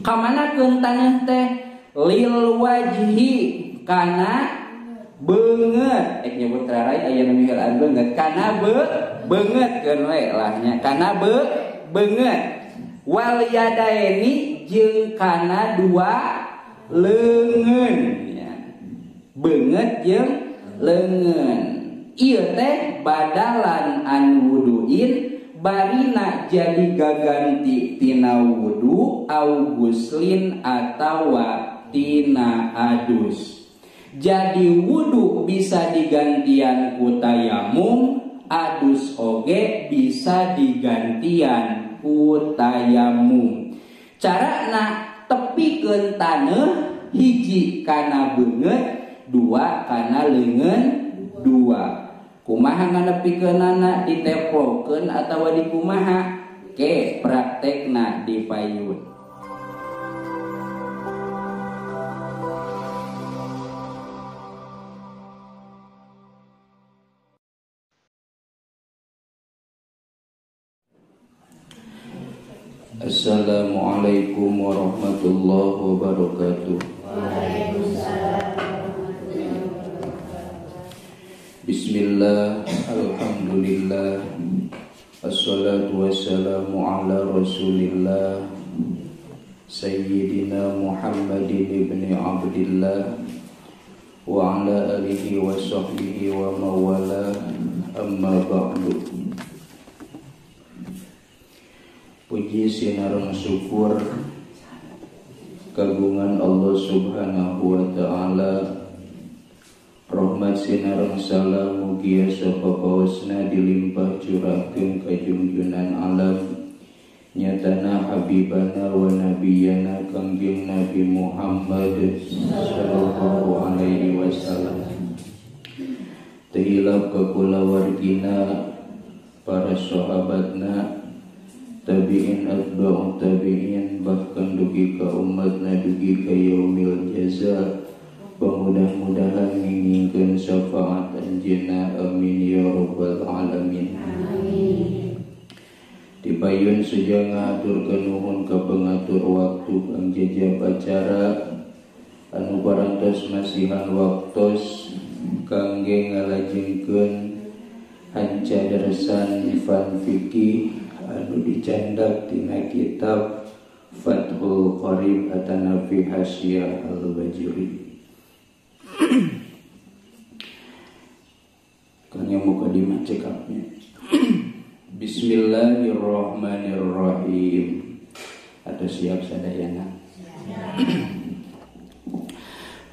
Kamanakeun taneuh teh lil wajhi kana beungeut nyebut rarai aya nu mihelaan beungeut kana beungeut keun we lah nya kana beungeut wal yadaini jeung kana dua leungeun ya beungeut jeung leungeun ieu teh badalan an wuduin barina jadi gaganti tina wudu au guslin atawa tina adus. Jadi wudu bisa digantian ku tayamum, adus oge bisa digantian ku tayamum. Carana tepikeun taneuh hiji kana beungeut, dua kana leungeun, dua. Kumaha nganepikeunana diteplokeun atawa di kumaha ke praktekna dipayun. Assalamualaikum warahmatullahi wabarakatuh. Bismillah, alhamdulillah, assalatu wassalamu ala rasulillah Sayyidina Muhammadin ibni Abdillah wa ala alihi wa sahbihi wa mawala amma ba'du. Puji sinareng syukur kagungan Allah subhanahu wa ta'ala, rahmat sinareng salam mugia sapapaosna dilimpah curahkeun ka junjunan alam nyatana habibana wa nabiyana kangjeng Nabi Muhammad sallallahu alaihi wasallam. Tehilap ka kulawargina para sahabatna tabi'in atba'u tabi'in bahkan dugi ka umatna dugi ka yaumil jaza. Mudah-mudahan nginginkeun syafaat anjeunna amin ya rabbal alamin. Amin. Dipayun saja ngaturkeun nuhun ka pengatur waktu kang jajab acara anu parantos masihan waktos kangge ngalajengkeun hancadaresan fan fikih anu dicandak tina kitab Fathul Qarib atana fi Hasyah al-Bajuri. Kan yang mukadimah cekapnya. Bismillahirrahmanirrahim. Atau siap sadayana.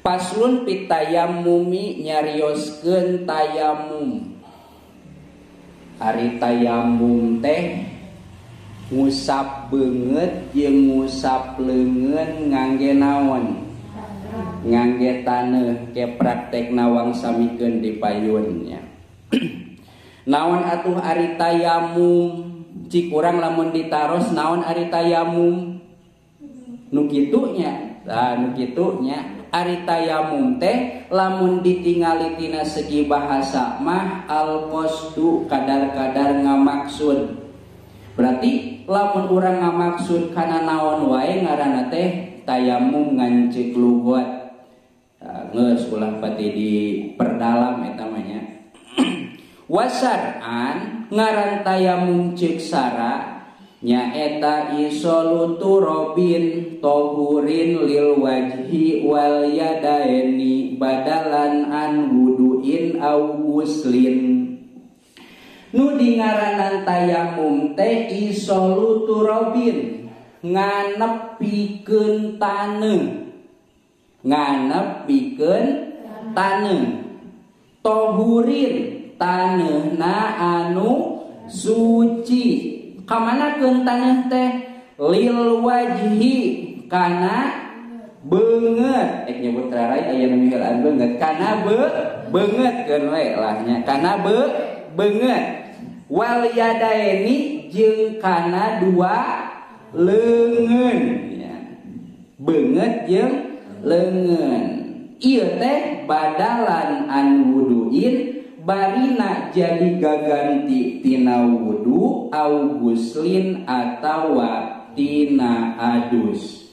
Paslun pitayamumi nyarioskeun tayamum. Ari tayamum teh ngusap beungeut jeung ngusap leungeun ngangge naon? Ngangge taneuh ke praktek nawang samikeun dipayunnya. Naon atuh ari tayamum? Cik urang lamun ditaros naon ari tayamum? Nu kitu nya. Tah nu kitu nya ari tayamum teh lamun ditingali tina segi bahasa mah al-qasdu kadar-kadar ngamaksud. Berarti lamun urang ngamaksud kana naon wae ngaranna teh tayamum ngancik lugat. Geus ulah pati diperdalam eta mah nya. Wasar'an ngaran tayamum ceuk sara nya eta isolutu robin tohurin lil wajhi wal yadaini badalan an wuduin au guslin. Nu dingaranan tayamum teh isolutu robin nganepikeun taneuh. Nganepikeun taneuh tohurin taneuna anu suci. Kamanakeun taneuh teh lil wajhi kana beungeut nyebut rarai aya nu mihelaan beungeut kana beungeut keun we lah nya kana beungeut wal yadaini jeung kana dua leungeun ya beungeut jeung leungeun. Ieu teh badalan an wuduin barina jadi gaganti tina wudu au guslin atawa tina adus.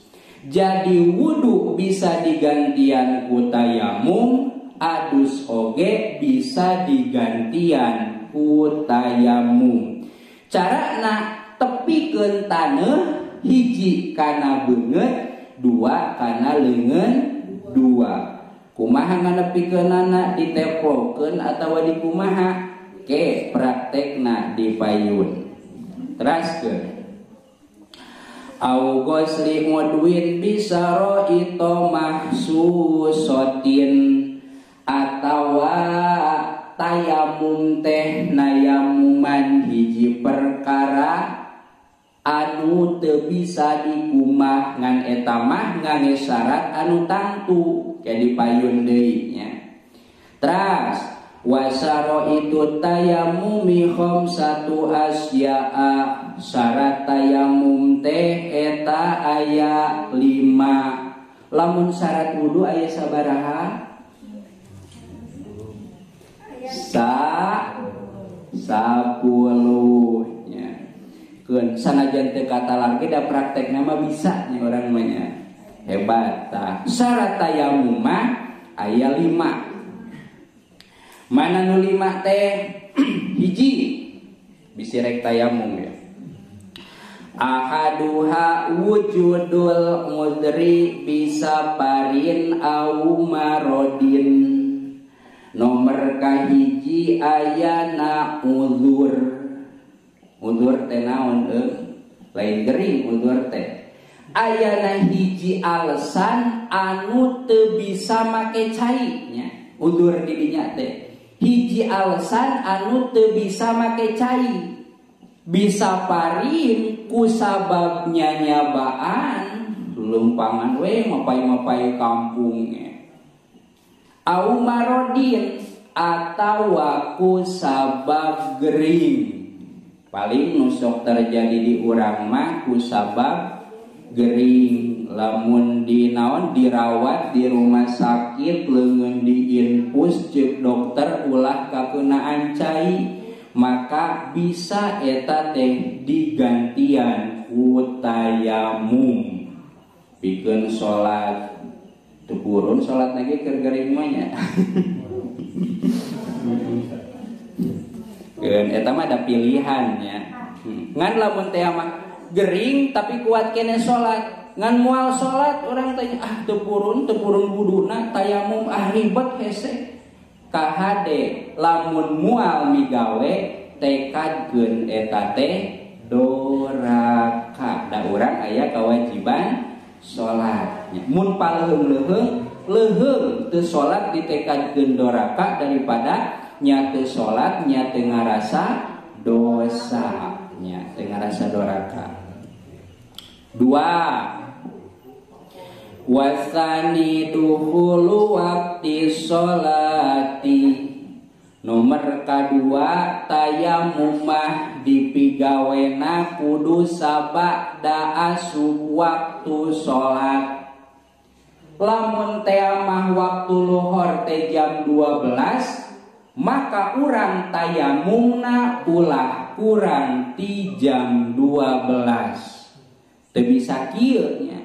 Jadi wudu bisa digantian ku tayamum, adus oge bisa digantian ku tayamum. Carana tepikeun taneuh hiji kana beungeut, dua kana leungeun, dua. Kumaha nganepikeunana diteplokeun atawa dikumaha? Ke praktekna dipayun. Teraskeun. Au gosli mudwin bisaro ito mahsusotin, atawa tayamum teh nayamuman hiji perkara anu teu bisa dikumah ngan eta mah ngangge syarat anu tangtu kayak dipayun deui nya. Teras wasaro itu tayamumi khamsatu asya'a, syarat tayamum teh eta aya 5. Lamun syarat wudu aya sabaraha? 10 nya. Keun sanajan teu katalar ge da praktekna mah bisa nya urang mah nya. Hebat tah. Syarat tayamum mah aya 5. Mana nu 5 teh? Hiji bisi rek tayamum ya. Ahaduha wujudul mudri bisa parin au marodin. Nomor kahiji ayana uzur. Uzur teh naon lain gering uzur teh. Ayana hiji alasan anu teu bisa make cai nya. Uzur di dinya teh. Hiji alasan anu teu bisa make cai, bisa parin ku sababnya nyabaan lumpangan we mapai-mapai kampungnya, au marodin atawa ku sabab gering. Paling nusok terjadi di urang mah ku sabab gering. Lamun di naon dirawat di rumah sakit leungeun diinfus ceuk dokter ulah kakeunaan cai, maka bisa eta teh digantian ku tayamum. Pikeun salat teu purun salat lagi keur gering mah nya. Keun eta mah ada pilihannya. Ngan lamun teh mah gering tapi kuat kene salat. Ngan mual salat orang tanya teu purun wuduna tayamum ribet hese. Kahade lamun mual migawe tekadkeun eta teh doraka. Da urang aya kewajiban salat. Mun paleuheung teu salat ditekadkeun doraka daripada nya teu salat nya teu ngarasa dosa nya teu ngarasa doraka. 2. Wasani duhulu wakti sholati. Nomor kedua tayamumah dipigawena kudu sabada asup waktu sholat. Lamun teamah waktu luhur teh jam 12, maka urang tayamumna ulah kurang ti jam 12. Teu bisa kieu nya.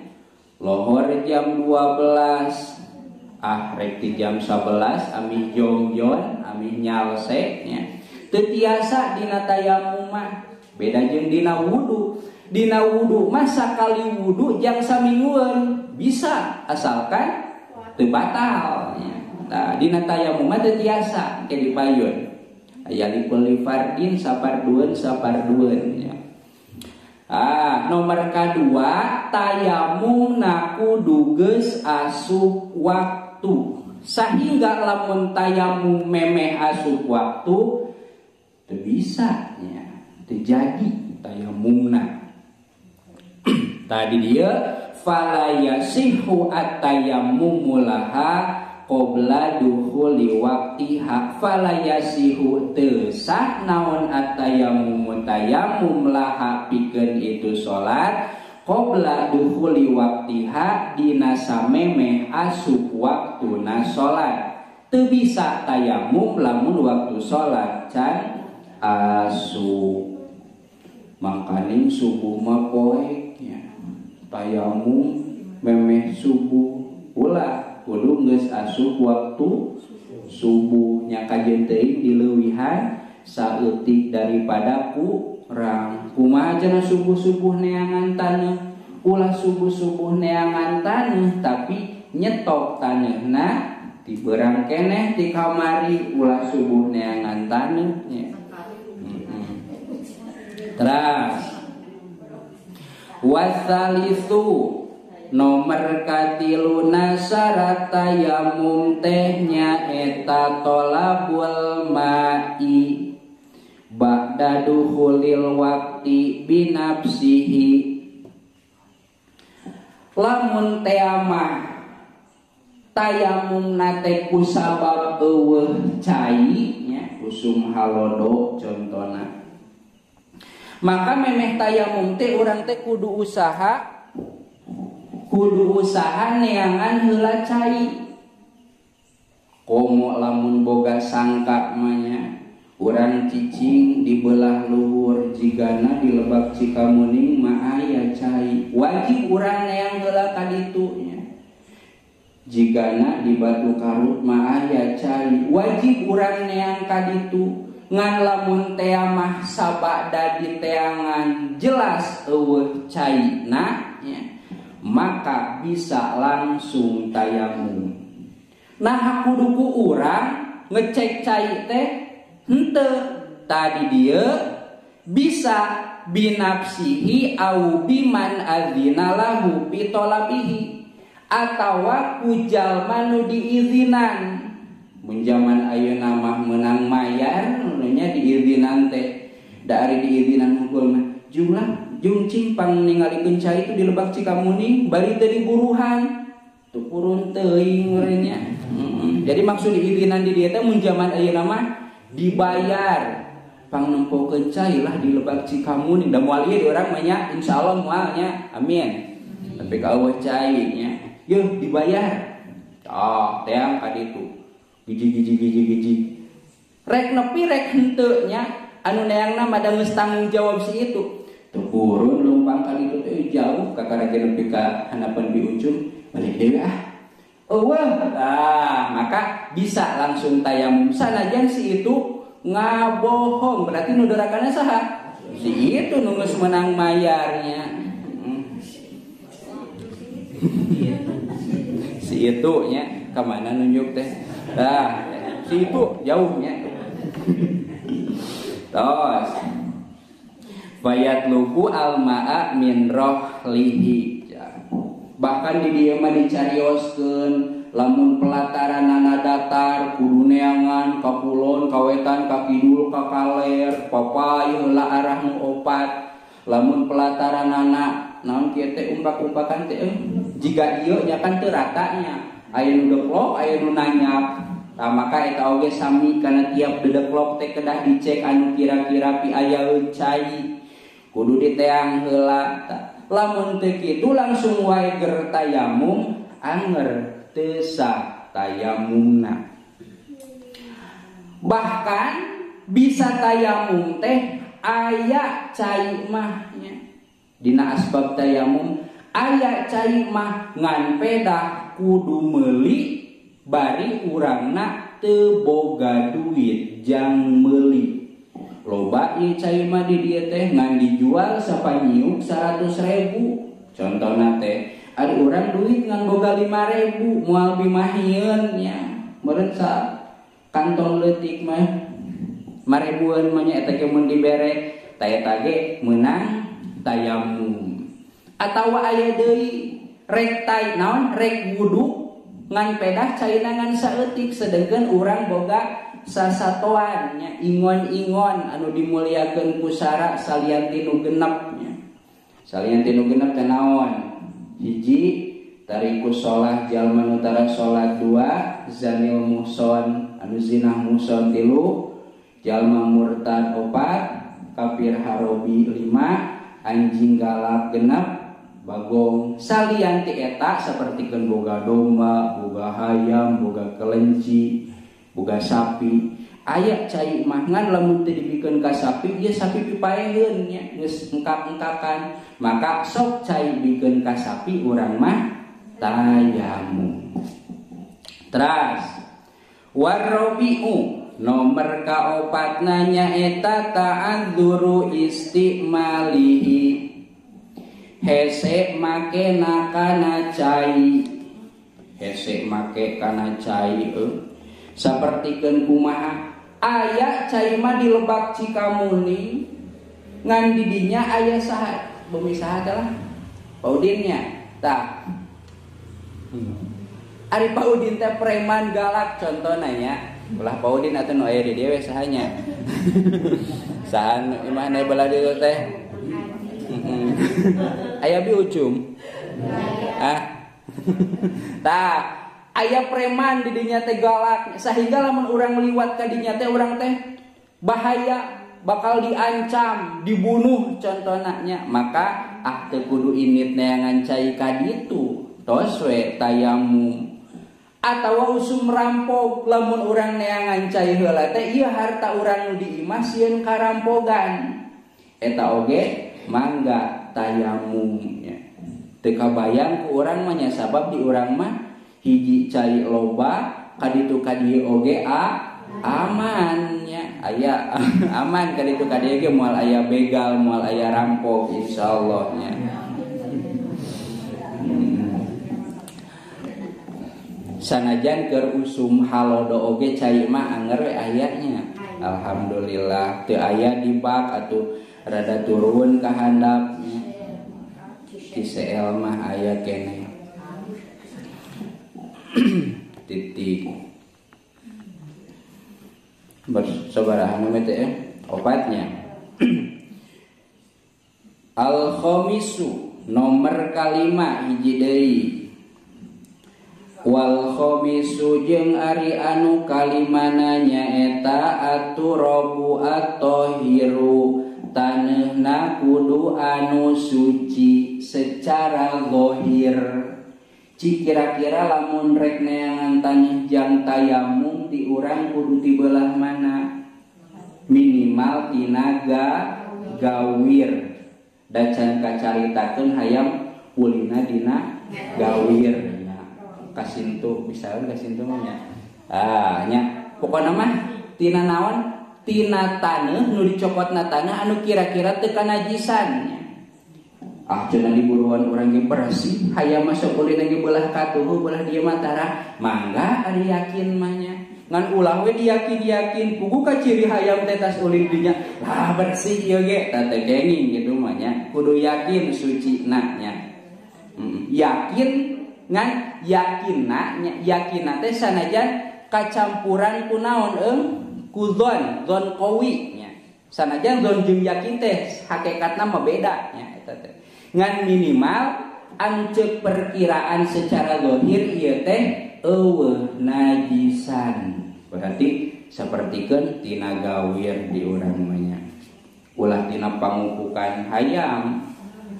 Lohor jam 12 rek di jam 11 ami jongjon ami nyalseknya teu tiasa dina tayamum mah beda jeung dina wudu. Dina wudu mah sakali wudu jang saminggueun bisa asalkan teu batal nya. Nah dina tayamum mah teu tiasa ke dipayun aya likulli fardin sapardueun nya. Nomor kedua tayamum kudu geus asup waktu. Sehingga lamun tayamum memeh asup waktu teu bisa nya, teu jadi tayamumna. Tadi dia fala yasihu at-tayammumu laha qabla dukhuli waqtiha. Fala yasihu teu sah naon at-tayamum tayamum laha pikeun itu salat qabla dukhuli waqtiha dina samemeh asup waktuna salat. Teu bisa tayamum lamun waktu salat can asup. Makanin subuh mah poeknya tayamum memeh subuh ulah kudu geus asup waktu subuhnya kajen teuing dileuwihan saeutik daripada kurang. Kumaha cenah subuh-subuh neangan taneuh, ulah subuh-subuh neangan taneuh tapi nyetok taneuhna ti beurang keneh ti kamari ulah subuh neangan taneuh nya. Terus wasalisu nomor katiluna syarat tayamum tehnya eta tolabul ma'i ba'da dukhulil waqti binafsihi. Lamun teamah tayamum nate kusabab eueuh cai nya kusum halodo contona, maka memeh tayamum teh urang teh kudu usaha neangan heula cai. Komo lamun boga sangka manya urang cicing di belah luhur jigana di Lebak Cikamuning mah aya cai, wajib urang neang heula ka ditu nya. Jigana di Batu Karut mah aya cai, wajib urang neang ka ditu. Ngan lamun teamah sabada di teangan jelas eueuh caina nya, maka bisa langsung tayamum. Nah kudu urang ngecek cai teh henteu tadi dia bisa binafsihi au biman adzina lahu bitolabihi atawa kujalma nu diizinan. Menjaman ayeuna mah menang mayar nya diizinan teh da ari diizinan hungkul mah jumlah jung cimpang ningalikeun cai itu di Lebak Cikamuning bari teu diburuhan tu purun teuing urangnya. Jadi maksud diizinan di dieu teh mun jaman ayeuna mah dibayar pang nempokeun cai lah di Lebak Cikamuning da moal ieu urang mah nya insyaallah moal nya amin. Tapi ka eueuh cai nya yeuh dibayar teang ka ditu giji rek nepi rek henteu nya anu neangna mah da geus tanggung jawab si itu teu purun lumpang ka ditu teh jauh kakaraja nepi ka hanapan di ujung balik deui maka bisa langsung tayamum sanajan si itu ngabohong, berarti nu dorakanna saha si itu nu geus menang mayarnya. Si itu nya kemana nunjuk teh si itu jauhnya. Terus fayat luku alma'a min rohlihi, bahkan di dieu mah dicarioskeun lamun pelataranana datar kudu neangan ka kulon ka wetan ka kidul ka kaler papai heula arah nu opat. Lamun pelataranana naon kieu teh umpak-umpakan teh jiga ieu nya kan teu ratanya aya nu deklok aya nu nanyap. Nah, maka eta oge sami kana tiap dedeklok teh kedah dicek anu kira-kira pi aya cai kudu diteang heula. Lamun teu kitu langsung wae ger tayamum anger teu sah tayamumna. Bahkan bisa tayamum teh aya cai mah nya. Dina asbab tayamum aya cai mah ngan pedah kudu meuli bari urangna teu boga duit jang meuli. Loba ieu cai mah di dieu teh ngan dijual sapanyiuk 100.000. Contona teh ari urang duit ngan boga 5.000 moal bimahieun nya. Meureun sa kantong leutik mah 5.000-an mah nya eta ge mun dibere ta eta ge meunang tayamum. Atawa aya deui rek naon rek wudu ngan pedah caina ngan saeutik sedengkeun urang boga sasatoan nya ingon-ingon anu dimuliakeun ku sara salian tinu genep nya. Salian tinu genep teh naon? Hiji tariku sholat jalma nu tara sholat 2, zanil muhson anu zinah muhson 3, jalma murtad 4, kafir harobi 5, anjing galak genep, bagong salian ti eta sapertikeun boga domba, boga hayam, boga kelenci, boga sapi. Aya cai mah ngan lamun teu dibikeun ka sapi ieu sapi pipaeheun nya geus engkap-engkakan, maka sok cai bikeun ka sapi urang mah tayamum. Teras warabi'u nomor kaopatna nyaeta ta'adzuru istimalihi hese make kana cai. Hese make kana cai sapertikeun kumaha aya cai mah di Lebak Cikamuni ngan di dinya aya saha bumi saha adalah Paudinnya tah ari Paudin teh preman galak contohna nya ulah Paudin atuh nu aya di dieu sahanya sahan imah na bala dieu teh aya bi ucum tah aya preman di dinya teh galak sehingga lamun urang liwat ka dinya teh urang teh bahaya bakal diancam dibunuh contohna nya maka teu kudu init neangan cai ka ditu tos we tayamum atawa usum rampok lamun urang neangan cai heula teh ieu harta urang nu diimah sieun karampogan eta oge mangga tayamum nya teu kabayang ku urang mah nya sabab di urang mah hiji cai loba kaditu kadieu oge amannya aya aman kaditu kadieu ge moal aya begal moal aya rampok insyaallah nya. Sanajan keur usum halodo oge cai mah anger we ayanya alhamdulillah teu aya di bak atuh rada turun ka handapnya di CL mah aya keneh titik bersabaraha mah teh opatnya al khamisu nomor kalima hiji deui wal khamisu jeung ari anu kalimana nyaeta aturabu at-tahiru taneuna kudu anu suci secara zahir. Ci kira-kira lamun rek neangan taneuh jang tayamum di urang kudu di belah mana? Minimal tina gawir. Da can kacaritakeun hayam ulina dina gawir nya. Kasintu bisaeun kasintu mah nya. Nya pokona mah tina naon? Tina taneuh nu dicopotna taneuh anu kira-kira teu kanajisan. Cenah diburuan urang ge bersih hayam masuk ulin ge belah katuhu belah dieu mah tara mangga ari yakin mah nya ngan ulah we diyakin pugu ka ciri hayam teh tas ulin dinya lah bersih ieu ge tah teh kenging kitu mah nya kudu yakin sucina nya yakin ngan yakinna nya yakinna teh sanajan kacampuran ku naon ku zon qawi nya sanajan zon jeung yakin teh hakikatna mah beda nya eta teh ngan minimal anceuk perkiraan secara zahir ieu teh eueuh najisan berarti sapertikeun tina gawir di urang mah nya ulah tina pangupukan hayam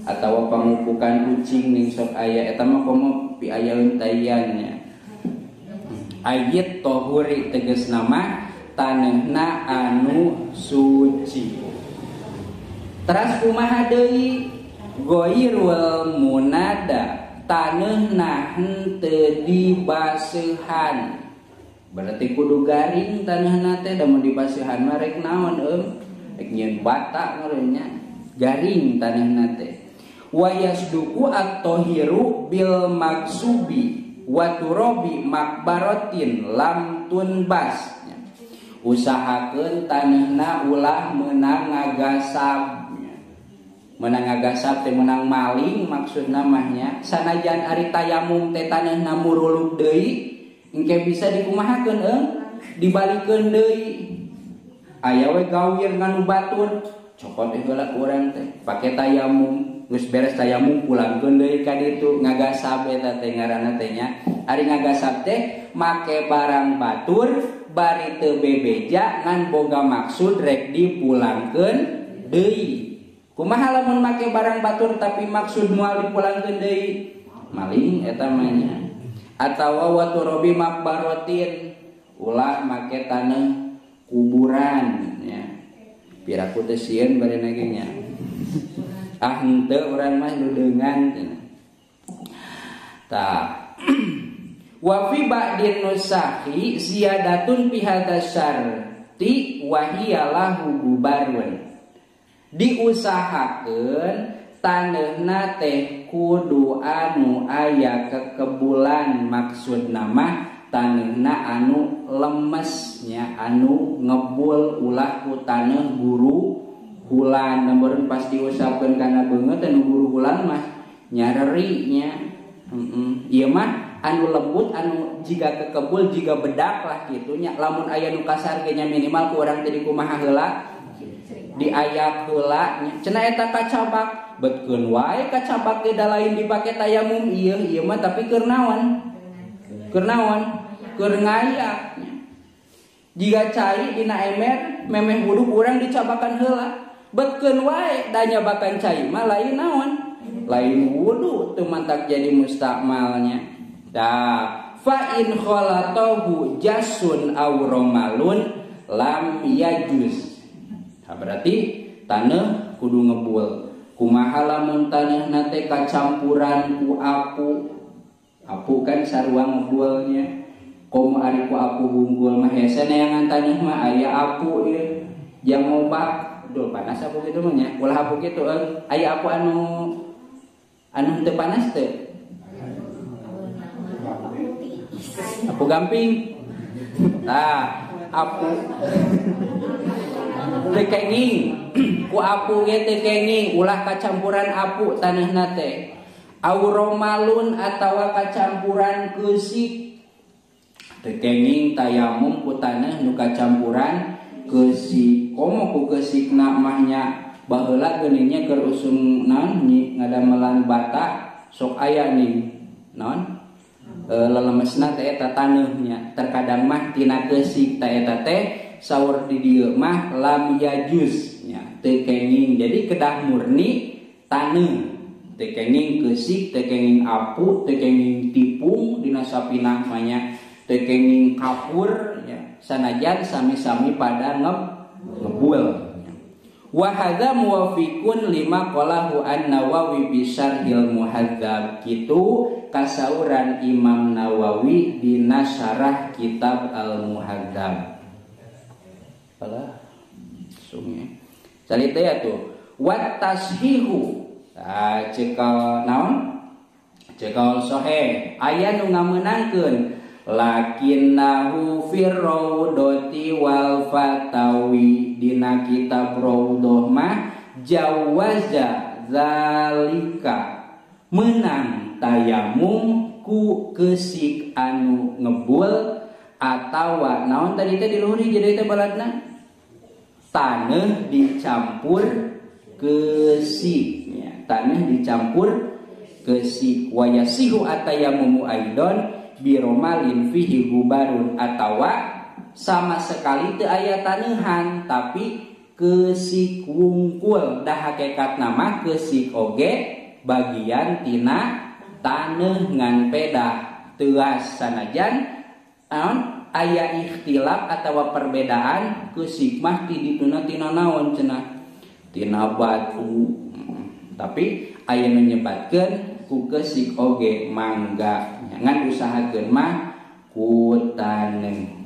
atawa pangupukan kucing ning sok aya eta mah komo pi aya euntayan nya ayat tahuri tegasna mah taneuhna anu suci. Teras kumaha deui goirul munada taneuhna henteu dibaseuhan berarti kudu garing taneuhna teh da mun dibaseuhan mah rek naon rek nyieun bata ngaranna garing taneuhna teh wa yasduqu at-tahiru bil maksubi wa turabi makbaratin lam tunbas usahakeun taneuhna ulah meunang ngagasab menang ngagasap teh menang maling maksudna mahnya sanajan ari tayamum teh taneuhna muruluk deui engke bisa dikumahakeun dibalikeun deui aya we gawir nganu batur cokot heula urang teh pake tayamum geus beres tayamum pulangkeun deui ka ditu ngagasap eta teh ngaranna teh nya ari ngagasap teh make barang batur bari teu bebeja ngan boga maksud rek dipulangkeun deui. Kumaha lamun make barang batur tapi maksud moal dipulangkeun deui maling eta mah nya atawa wa turabi makbaratin ulah make taneuh kuburan nya piraku teh sieun bari nage nya henteu urang mah nu deungan Ta wa fi ba'din nusahi ziyadatun fi hadzal syarti wa hiya lahu gubarun. Diusahakeun taneuhna teh kudu anu aya kekebulan, maksudna mah taneuhna anu lemesnya, anu ngebul ulah ku taneuh guru hulan. Namun pas diusapkeun kana beungeut anu guru hulan mah nyareri nya. Ieu mah anu lembut, anu jiga kekebul jiga bedak lah kitu nya. Lamun aya nu kasar ge nya minimal ku urang teh kumaha heula diayak heula nya. Cenah eta kacabak betkeun wae kacabak ge da lain dipake tayamum ieu mah tapi keur naon? Keur naon? Keur ngayak nya. Jiga cai dina ember memeh wudu urang dicabakan heula. Betkeun wae da nyabakan cai mah lain naon? Lain wudu teu mantak jadi mustakmalnya. Da fa in khalatahu jasun aw romalun lam yajuz. Berarti taneuh kudu ngebul. Kumaha lamun taneuhna teh kacampuran ku apu. Apu kan sarua ngebulnya. Komo ari ku apu bunggul mah hese neangan taneuh mah aya apu ieu. Jang obat, duh panas apu kitu mah nya. Ulah apu kitu aya apu anu teu panas teu. Apu gamping. Tah, apu teu kenging. Ku apu ge teu kenging, ulah kacampuran apu taneuhna teh. Auromalun atawa kacampuran keusik. Teu kenging tayamum ku taneuh nu kacampuran keusik. Komo ku keusikna mah nya baheula geuningnya keur usum naon ngadamelan bata sok aya nih naon lelemesna teh eta taneuhnya. Terkadang mah tina keusik teh eta teh saur di dieu mah lam yajuz nya teu kenging. Jadi kedah murni taneuh, teu kenging keusik, teu kenging apu, teu kenging tipung dina sapinah mah nya, teu kenging kapur ya. Sanajan sami-sami pada ngebul. Wa hadza muwafiqun lima qalahu an-Nawawi bi syarhil muhadzab. Kitu kasauran Imam Nawawi dina syarah kitab Al-Muhadzab. Alah sungnya. Carita ya tuh. Wat tashihu. Cekal naon? Cekal sahih. Aya nu ngameunangkeun lakinnahu firraudati wal fatawi. Dina kitab Raudhah mah jawaza zalika menang tayamum ku keusik anu ngebul atawa naon tadi teh di luhur jadi teh baladna taneuh dicampur keusik, taneuh dicampur keusik. Wayasihu atayamumu aidon biromalin fihi gubarun atawa sama sekali teu aya taneuhan tapi keusik wungkul. Da hakikat nama keusik oge bagian tina taneuh ngan pedah teuas. Sanajan naon aya ikhtilaf atawa perbedaan keusik mah ti dituna tina naon cenah tina batu. Tapi aya nu nyebatkeun ku keusik oge mangga ngan usahakeun mah ku taneuh.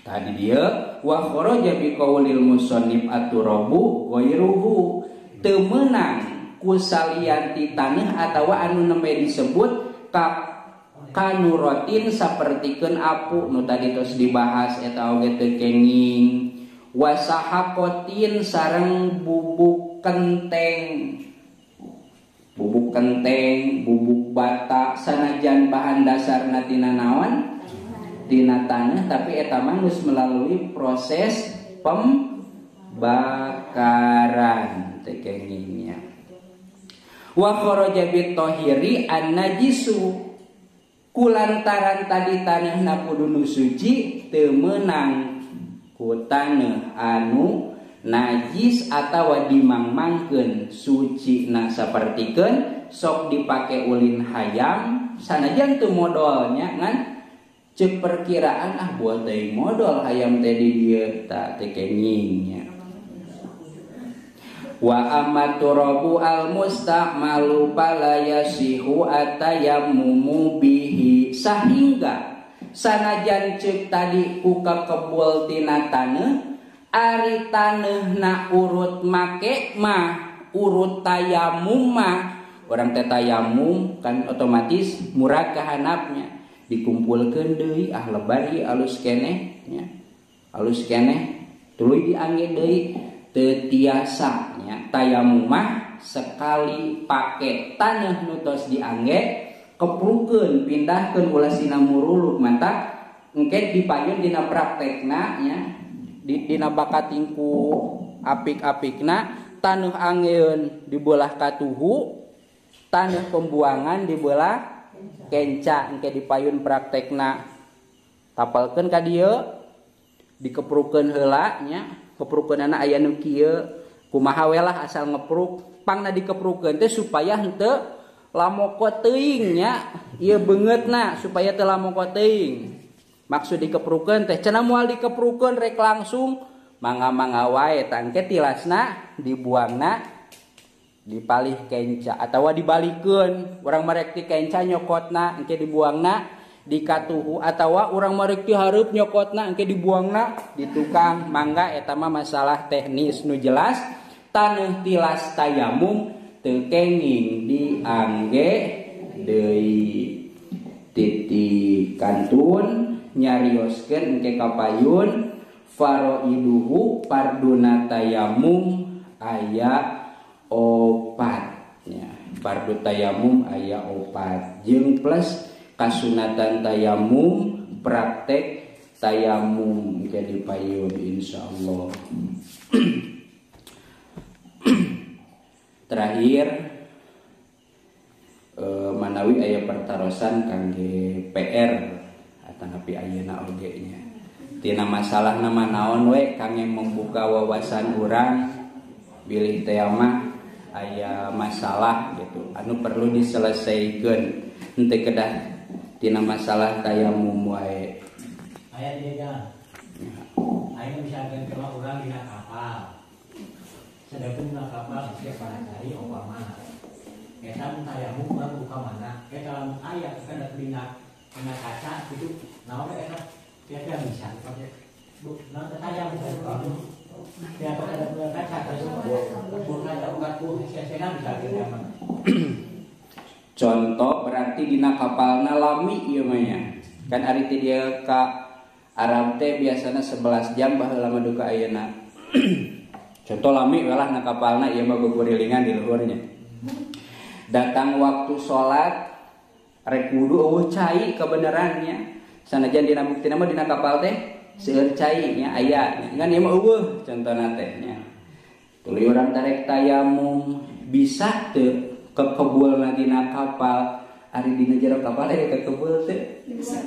Tadi dia wa kharaja bi qaulil musannif aturabu ghairuhu teu meunang ku salian ti taneuh atawa anu nembe disebut kanuratin sapertikeun apu nu tadi tos dibahas eta oge teu kenging. Wasahaqatin sareng bubuk kenteng, bubuk bata sanajan bahan dasarna tina naon? Tina taneuh, tapi eta mah geus melalui proses pembakaran teh kengingnya. Wa kharaja bit tahiri an najisu kulantaran tadi taneuhna kudu nu suci teu meunang ku taneuh anu najis atawa dimangmangkeun suci na sapertikeun sok dipake ulin hayam sanajan teu modalnya ngan cek perkiraan buat teh modal hayam teh di dieu tah teh kengingnya. Wa amaturabu al musta'malu fala yasihu atayammumu bihi. Sahingga sanajan ceuk tadi ku kakebul tina taneuh, ari taneuhna urut make mah urut tayamum mah, orang teh tayamum kan otomatis murad ka hanapnya, dikumpulkeun deui lebari alus keneh nya. Alus keneh tuluy diangge deui teu tiasa nya. Tayamum mah sekali pake taneuh nu tos diangge keprukeun pindahkeun ulah sina muruluk mantap engke dipayun dina praktekna nya. Dina bakatingku apik-apikna taneuh anggeun dibelah katuhu, taneuh pembuangan dibelah kenca engke dipayun praktekna. Tapalkeun ka dieu dikeprukeun heula nya, keprukeunana aya nu kieu kumaha we lah asal ngepruk pangna dikeprukeun teh supaya henteu lamoko teuing nya, ieu beungeutna supaya teu lamoko teuing. Maksud dikeprukeun teh cenah moal dikeprukeun rek langsung mangga-mangga wae tangke tilasna dibuangna dipalih kenca atawa dibalikeun urang marek ti kenca nyokotna engke dibuangna di katuhu atawa urang marek ti hareup nyokotna engke dibuangna di tukang. Mangga eta mah masalah teknis nu jelas. Taneuh tilas tayamum teu kenging diangge deui. Titi kantun nyarioskeun engke kapayun faraiduhu parduna tayamum aya opat nya. Fardu tayamum aya opat jeung plus kasunatan tayamum praktek tayamum engke dipayun insyaallah. Terakhir manawi aya pertarosan kangge PR atanapi ayeuna oge nya. Tina masalah nama naon we kangge membuka wawasan urang bilih teh mah aya masalah gitu anu perlu diselesaikeun henteu kedah tina masalah tayamum wae. Aya dia jangan. Aya misalkan kalau urang dina kapal. Sedangkan dina kapal siapa cari umpamana. Eta tayamum urang buka mana? Eta lamun aya kada dina kaca gitu. Naon eta kira-kira bisa pakai bu, nanti saya bisa ya pada kaca tersebut bukan ada ugatku saya bisa gitu. Contoh berarti dina kapalna lami ieu mah nya. Kan ari teh dia ka Arab teh biasana 11 jam baheula mah duka ayeuna. Contoh lami we lah na kapalna ieu mah gogorilingan di luhurnya. Datang waktu salat rek wudu eueuh cai kebenarannya. Sanajan dina buktina mah dina kapal teh seueur cai nya aya ngan ieu mah eueuh contona teh nya. Tuluy urang tarek tayamum bisa teu kekebulna dina kapal ari dina jero kapal aya kekebul teu bisa.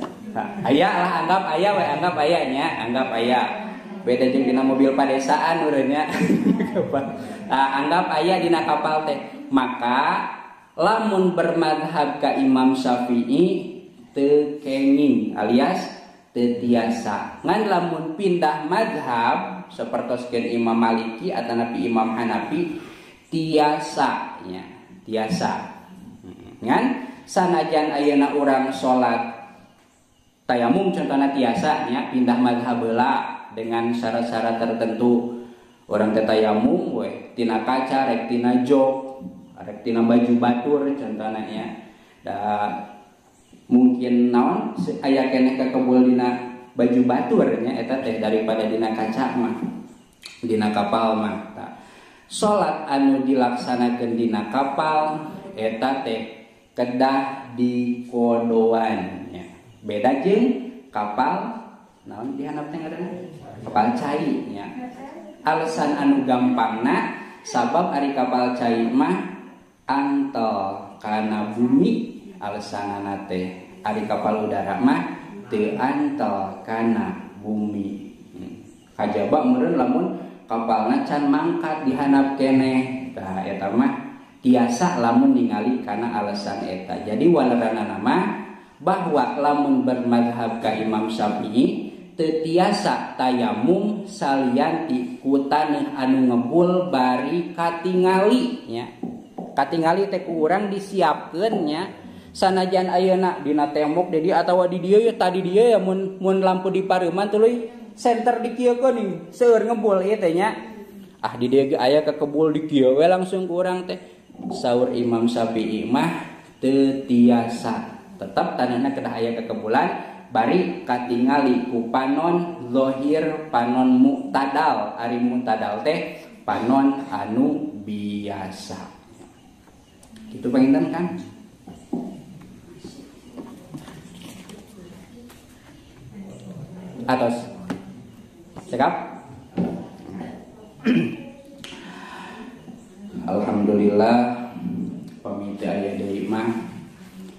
Aya lah anggap aya we anggap aya nya anggap aya. Beda jeung dina mobil padesaan urang nya. Anggap aya dina kapal teh. Maka lamun bermadhab ka Imam Syafi'i teu kenging alias teu tiasa. Ngan lamun pindah madhab sapertoskeun Imam Maliki atanapi Imam Hanafi tiasa nya, tiasa. Ngan sanajan ayeuna urang salat tayamum contohna tiasa nya pindah madhab heula dengan syarat-syarat tertentu. Urang teh tayamum we tina kaca rek tina jog, rek tina baju batur contohna nya. Da mungkin naon aya keneh kakebul dina baju batur nya eta teh daripada dina kaca mah dina kapal mah. Salat anu dilaksanakeun dina kapal eta teh kedah dikodoan nya. Beda jeung kapal naon dihanap teh ngaranna kapal cai nya. Alasan anu gampangna sabab ari kapal cai mah antel kana bumi. Alasanana teh ari kapal udara mah teu antel kana bumi. Kajaba meureun lamun kapalna can mangkat dihanap keneh. Tah eta mah tiasa lamun ningali kana alasan eta. Jadi waleranana mah bahwa lamun bermadhab ka Imam Syafi'i teu tiasa tayamum salianti ku taneuh anu ngebul bari katingali nya. Katingali teh ku urang disiapkeun nya sanajan ayeuna dina tembok di dieu atawa di dieu ya tadi dieu ya mun lampu dipareuman tuluy senter di kieu geuning seueur ngebul ieu teh nya. Ah di dieu ge aya kakebul di kieu we langsung ku urang teh. Saur Imam Syafi'i mah teu tiasa. Tetep taneuhna kedah aya kekebulan bari katingali ku panon zahir panon mu'tadal. Ari mu'tadal teh panon anu biasa. Kitu panginten kan? Atos. Cekap? Alhamdulillah pamiti aya deui mah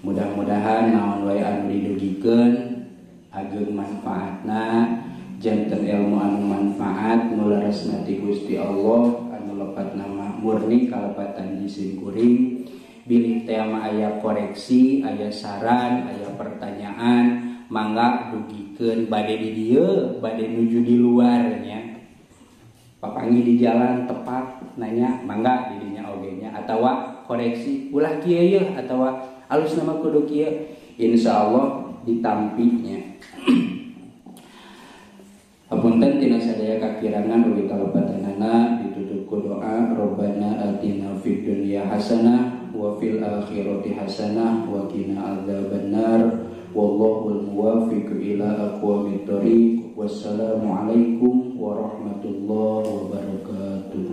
mudah-mudahan naon wae anu didugikeun ageung manfaatna janten ilmu anu manfaat nu laresna ti Gusti Allah anu lepatna mah murni kalepatan jisim kuring bilih teh mah aya koreksi aya saran aya pertanyaan mangga dugikeun bade di dieu bade nuju di luar nya papangi di jalan tepat nanya mangga di dinya oge nya atawa koreksi ulah kieu yeuh atawa alus nama kudu kieu insyaallah ditampinya. Hapunten tina sadaya kakirangan ugi kalepatanana ditutup ku doa Rabbana atina fid dunya hasanah wa fil akhirati hasanah wa qina adzabannar wallahul muwaffiq ila aqwamit thoriq wassalamu alaikum warahmatullahi wabarakatuh.